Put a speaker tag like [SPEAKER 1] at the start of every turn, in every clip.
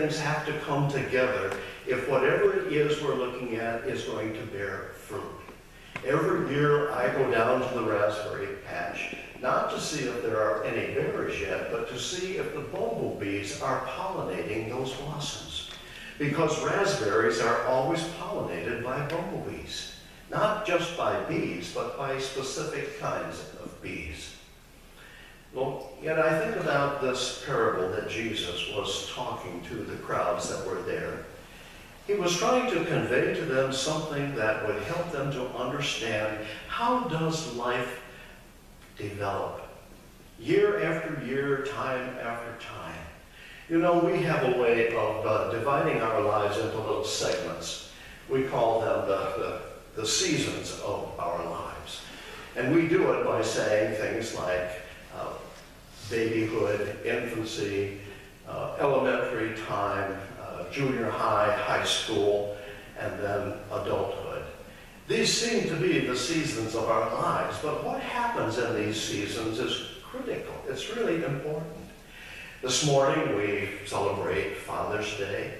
[SPEAKER 1] things have to come together if whatever it is we're looking at is going to bear fruit. Every year I go down to the raspberry patch, not to see if there are any berries yet, but to see if the bumblebees are pollinating those blossoms. Because raspberries are always pollinated by bumblebees. Not just by bees, but by specific kinds of bees. Well, yet I think about this parable that Jesus was talking to the crowds that were there. He was trying to convey to them something that would help them to understand how does life develop year after year, time after time. You know, we have a way of dividing our lives into little segments. We call them the seasons of our lives. And we do it by saying things like babyhood, infancy, elementary time, junior high, high school, and then adulthood. These seem to be the seasons of our lives, but what happens in these seasons is critical. It's really important. This morning we celebrate Father's Day,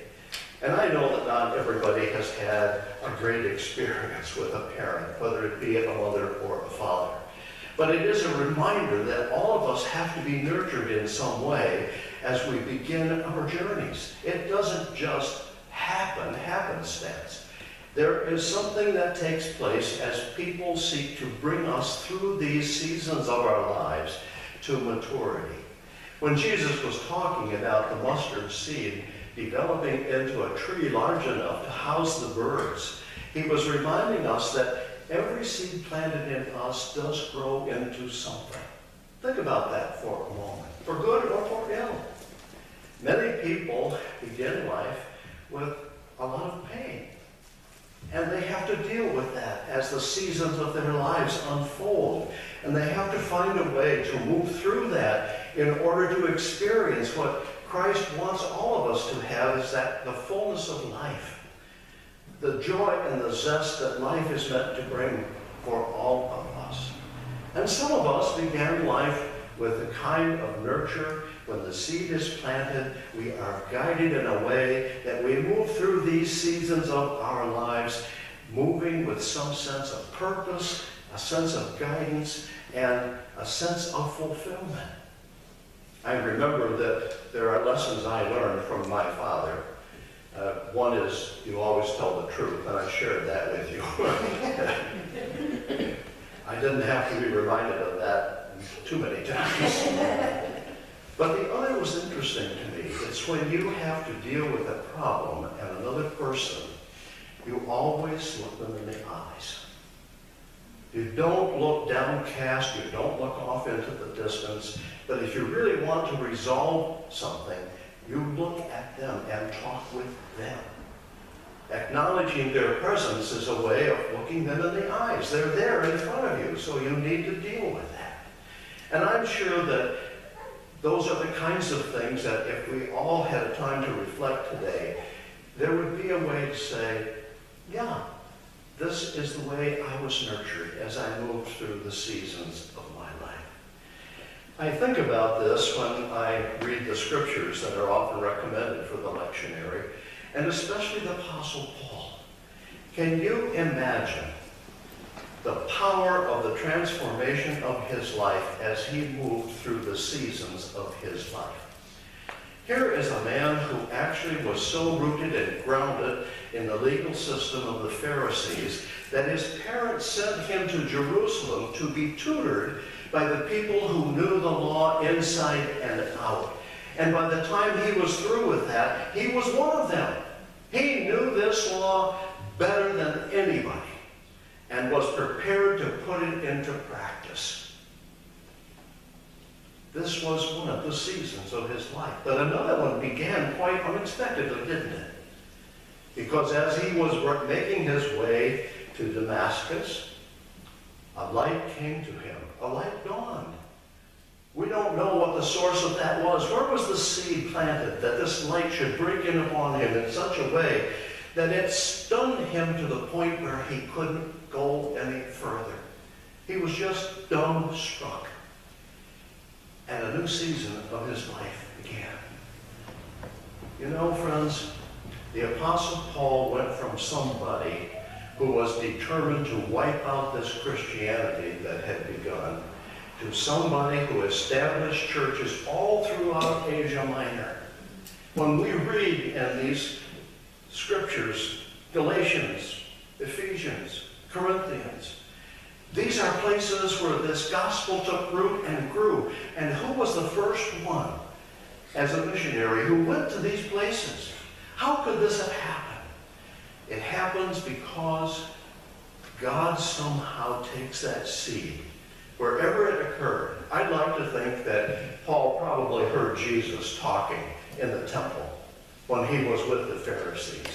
[SPEAKER 1] and I know that not everybody has had a great experience with a parent, whether it be a mother or a father. But it is a reminder that all of us have to be nurtured in some way as we begin our journeys. It doesn't just happen, happenstance. There is something that takes place as people seek to bring us through these seasons of our lives to maturity. When Jesus was talking about the mustard seed developing into a tree large enough to house the birds, he was reminding us that every seed planted in us does grow into something. Think about that for a moment, for good or for ill. Many people begin life with a lot of pain, and they have to deal with that as the seasons of their lives unfold, and they have to find a way to move through that in order to experience what Christ wants all of us to have, is that the fullness of life. The joy and the zest that life is meant to bring for all of us. And some of us began life with a kind of nurture. When the seed is planted, we are guided in a way that we move through these seasons of our lives, moving with some sense of purpose, a sense of guidance, and a sense of fulfillment. I remember that there are lessons I learned from my father. One is, you always tell the truth, and I shared that with you. I didn't have to be reminded of that too many times. But the other was interesting to me. It's when you have to deal with a problem and another person, you always look them in the eyes. You don't look downcast, you don't look off into the distance, but if you really want to resolve something, you look at them and talk with them. Acknowledging their presence is a way of looking them in the eyes. They're there in front of you, so you need to deal with that. And I'm sure that those are the kinds of things that if we all had a time to reflect today, there would be a way to say, yeah, this is the way I was nurtured as I moved through the seasons of my life. I think about this when I read the scriptures that are often recommended for the lectionary, and especially the Apostle Paul. Can you imagine the power of the transformation of his life as he moved through the seasons of his life? Here is a man who actually was so rooted and grounded in the legal system of the Pharisees that his parents sent him to Jerusalem to be tutored by the people who knew the law inside and out. And by the time he was through with that, he was one of them. He knew this law better than anybody and was prepared to put it into practice. This was one of the seasons of his life. But another one began quite unexpectedly, didn't it? Because as he was making his way to Damascus, a light came to him. A light dawned. We don't know what the source of that was. Where was the seed planted that this light should break in upon him in such a way that it stunned him to the point where he couldn't go any further? He was just dumbstruck. And a new season of his life began. You know, friends, the Apostle Paul went from somebody who was determined to wipe out this Christianity that had begun to somebody who established churches all throughout Asia Minor. When we read in these scriptures, Galatians, Ephesians, Corinthians, these are places where this gospel took root and grew. And who was the first one as a missionary who went to these places? How could this have happened? It happens because God somehow takes that seed wherever it occurred. I'd like to think that Paul probably heard Jesus talking in the temple when he was with the Pharisees.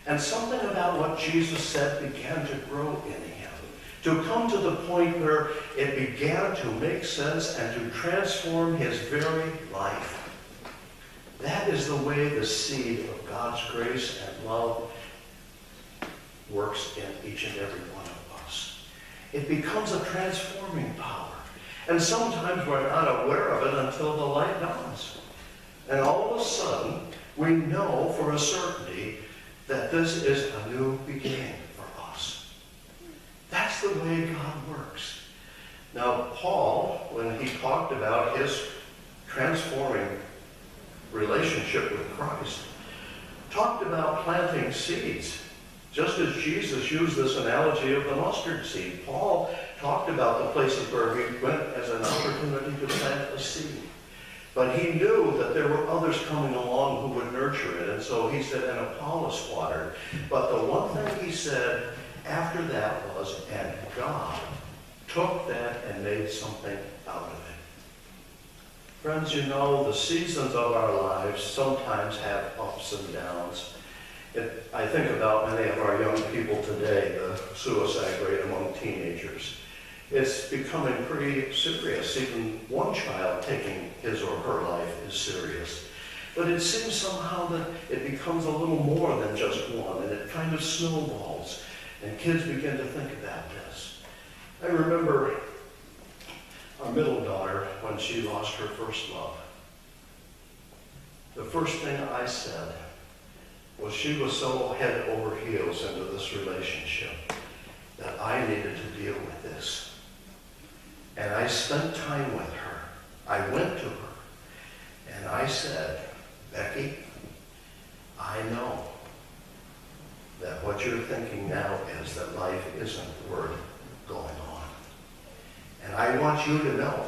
[SPEAKER 1] And something about what Jesus said began to grow in him, to come to the point where it began to make sense and to transform his very life. That is the way the seed of God's grace and love works in each and every one of us. It becomes a transforming power. And sometimes we're not aware of it until the light dawns. And all of a sudden, we know for a certainty that this is a new beginning for us. That's the way God works. Now, Paul, when he talked about his transforming relationship with Christ, talked about planting seeds. Just as Jesus used this analogy of the mustard seed, Paul talked about the places where he went as an opportunity to plant a seed. But he knew that there were others coming along who would nurture it. And so he said, and Apollos watered. But the one thing he said after that was, and God took that and made something out of it. Friends, you know, the seasons of our lives sometimes have ups and downs. I think about many of our young people today, the suicide rate among teenagers. It's becoming pretty serious. Even one child taking his or her life is serious. But it seems somehow that it becomes a little more than just one, and it kind of snowballs, and kids begin to think about this. I remember our middle daughter when she lost her first love. The first thing I said was she was so head over heels into this relationship that I needed to deal with this. And I spent time with her. I went to her and I said, Becky, I know that what you're thinking now is that life isn't worth going on. And I want you to know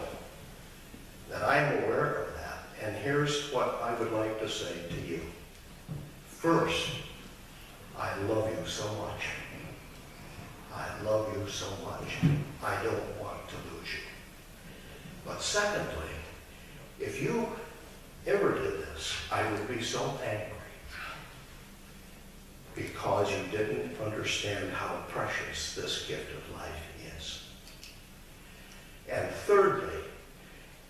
[SPEAKER 1] that I am aware of that. And here's what I would like to say to you. First, I love you so much. I love you so much. I don't want to lose you. But secondly, if you ever did this, I would be so angry because you didn't understand how precious this gift of life is. And thirdly,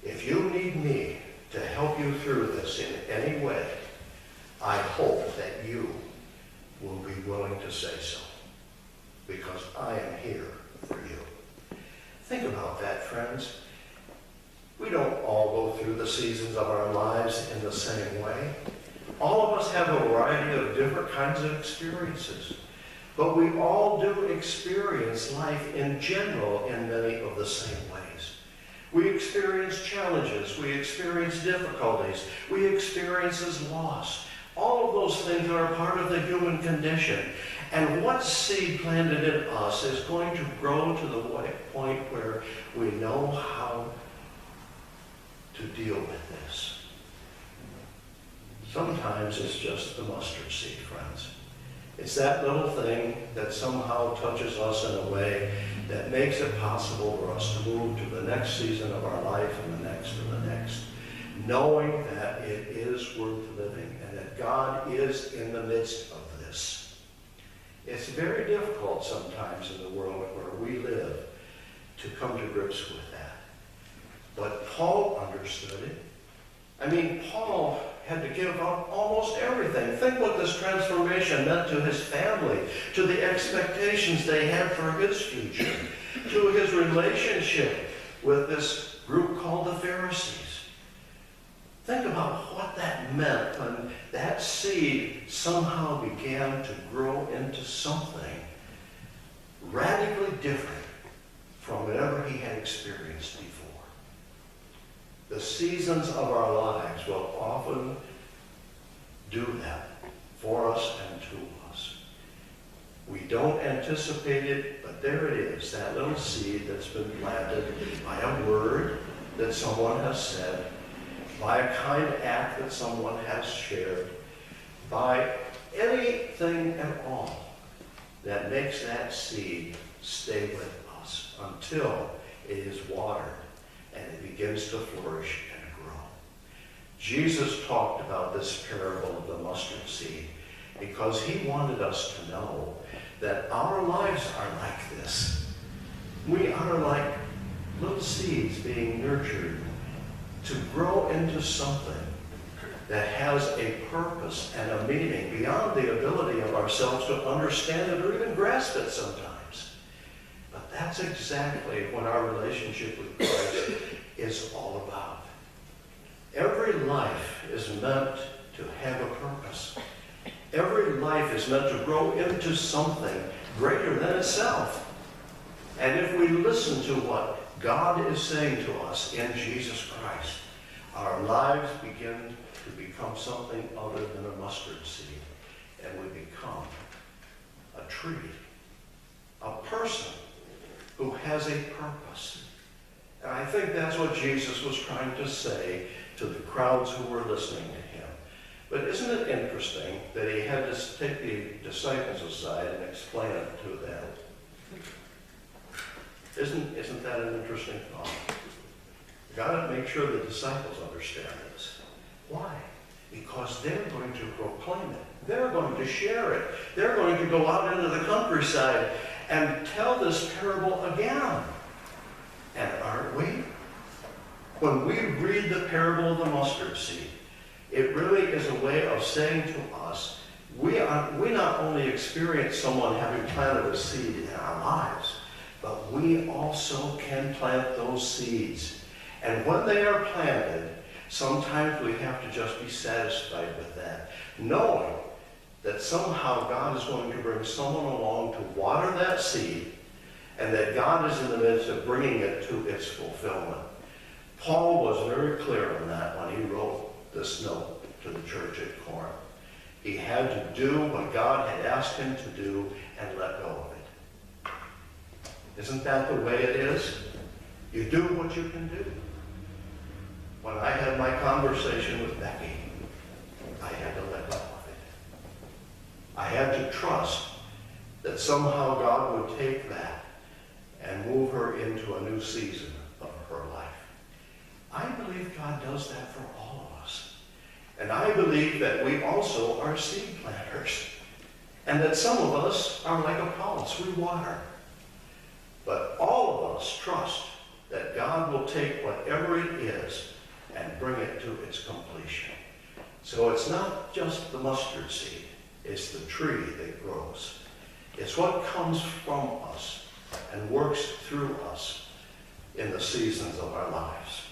[SPEAKER 1] if you need me to help you through this in any way, I hope that you will be willing to say so, because I am here for you. Think about that, friends. We don't all go through the seasons of our lives in the same way. All of us have a variety of different kinds of experiences, but we all do experience life in general in many of the same ways. We experience challenges, we experience difficulties, we experience loss. All of those things are a part of the human condition. And what seed planted in us is going to grow to the point where we know how to deal with this. Sometimes it's just the mustard seed, friends. It's that little thing that somehow touches us in a way that makes it possible for us to move to the next season of our life and the next and the next, knowing that it is worth living and that God is in the midst of this. It's very difficult sometimes in the world where we live to come to grips with that. But Paul understood it. I mean, Paul had to give up almost everything. Think what this transformation meant to his family, to the expectations they had for his future, to his relationship with this group called the Pharisees. Think about what that meant when that seed somehow began to grow into something radically different from whatever he had experienced before. The seasons of our lives will often do that for us and to us. We don't anticipate it, but there it is, that little seed that's been planted by a word that someone has said, by a kind act that someone has shared, by anything at all that makes that seed stay with us until it is watered and it begins to flourish and grow. Jesus talked about this parable of the mustard seed because he wanted us to know that our lives are like this. We are like little seeds being nurtured to grow into something that has a purpose and a meaning beyond the ability of ourselves to understand it or even grasp it sometimes. But that's exactly what our relationship with Christ is all about. Every life is meant to have a purpose. Every life is meant to grow into something greater than itself. And if we listen to what God is saying to us in Jesus Christ, our lives begin to become something other than a mustard seed, and we become a tree, a person who has a purpose. And I think that's what Jesus was trying to say to the crowds who were listening to him. But isn't it interesting that he had to take the disciples aside and explain it to them? Isn't that an interesting thought? You've got to make sure the disciples understand this. Why? Because they're going to proclaim it. They're going to share it. They're going to go out into the countryside and tell this parable again. And aren't we? When we read the parable of the mustard seed, it really is a way of saying to us, we not only experience someone having planted a seed in our lives, but we also can plant those seeds. And when they are planted, sometimes we have to just be satisfied with that, knowing that somehow God is going to bring someone along to water that seed, and that God is in the midst of bringing it to its fulfillment. Paul was very clear on that when he wrote this note to the church at Corinth. He had to do what God had asked him to do and let go of it. Isn't that the way it is? You do what you can do. When I had my conversation with Becky, I had to let go of it. I had to trust that somehow God would take that and move her into a new season of her life. I believe God does that for all of us. And I believe that we also are seed planters. And that some of us are like Apollos, we water. But all of us trust that God will take whatever it is and bring it to its completion. So it's not just the mustard seed, it's the tree that grows. It's what comes from us and works through us in the seasons of our lives.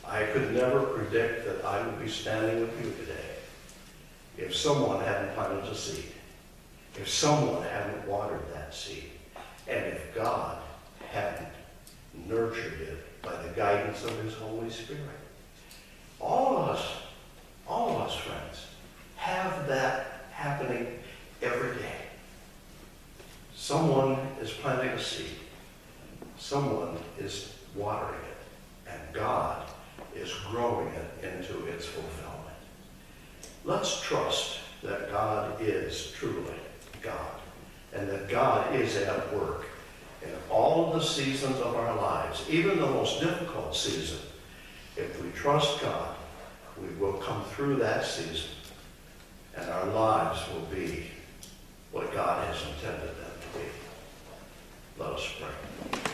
[SPEAKER 1] I could never predict that I would be standing with you today if someone hadn't planted a seed, if someone hadn't watered that seed, and if God hadn't nurtured it by the guidance of his Holy Spirit. All of us, friends, have that happening every day. Someone is planting a seed. Someone is watering it. And God is growing it into its fulfillment. Let's trust that God is truly God. And that God is at work in all of the seasons of our lives, even the most difficult season. If we trust God, we will come through that season, and our lives will be what God has intended them to be. Let us pray.